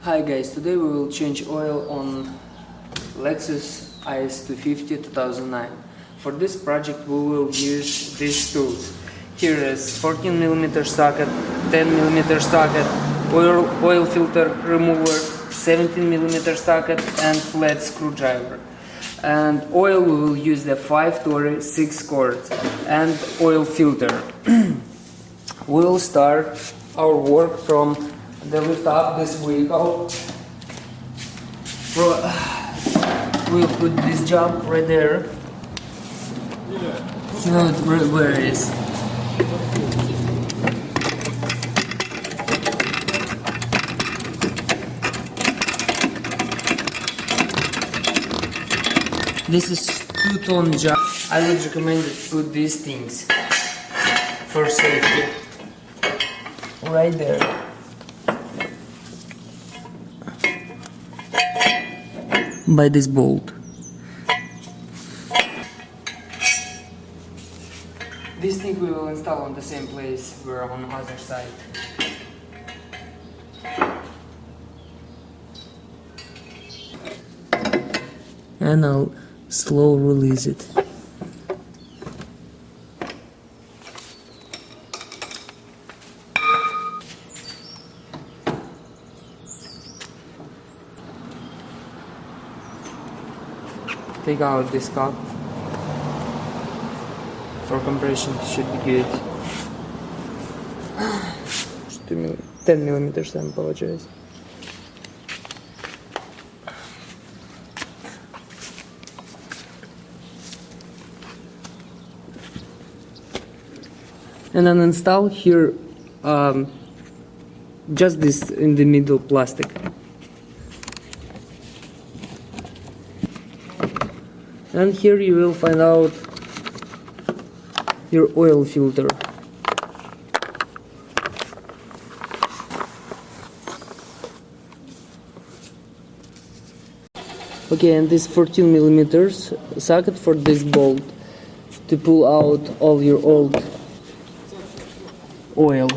Hi guys, today we will change oil on Lexus IS250 2009. For this project we will use these tools. Here is 14mm socket, 10mm socket, oil filter remover, 17mm socket and flat screwdriver. And oil we will use the 5 Tory 6 cords and oil filter. We will start our work from the lift up this vehicle. We'll put this jump right there. You know where it is. This is 2-ton jump. I would recommend to put these things for safety. Right there. By this bolt. This thing we will install on the same place we're on the other side. And I'll slow release it. Take out this cup. For compression should be good. 10mm, I apologize. And then install here just this in the middle plastic. And here you will find out your oil filter. Okay, and this 14mm socket for this bolt to pull out all your old oil.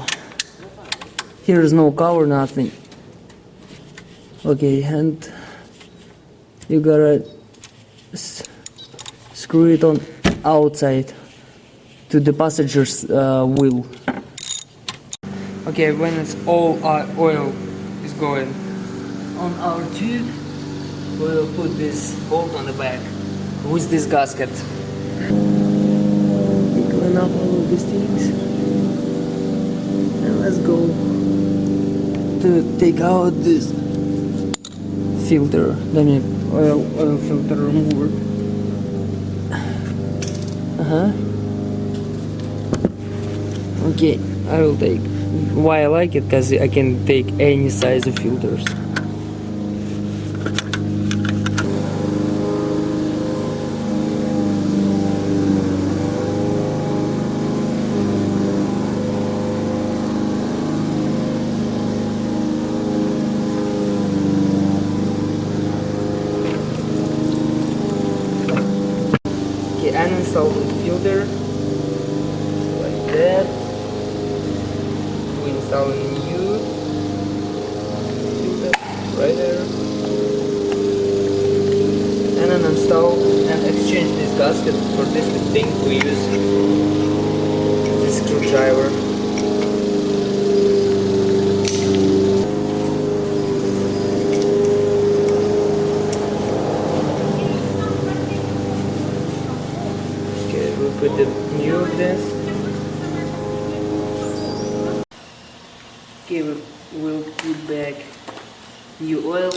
Here is no cover, nothing. Okay, and you gotta screw it on outside to the passenger's wheel. Okay, when it's all oil is going on our tube, we'll put this bolt on the back with this gasket. Clean up all of these things and let's go to take out this filter, oil filter remover. Okay, I will take. Why I like it? Because I can take any size of filters. Okay, uninstall the filter. Like that. We install a new filter right there. And then install and exchange this gasket for this thing we use. This screwdriver. Okay, we'll put the new of this. Okay, we'll put back new oil.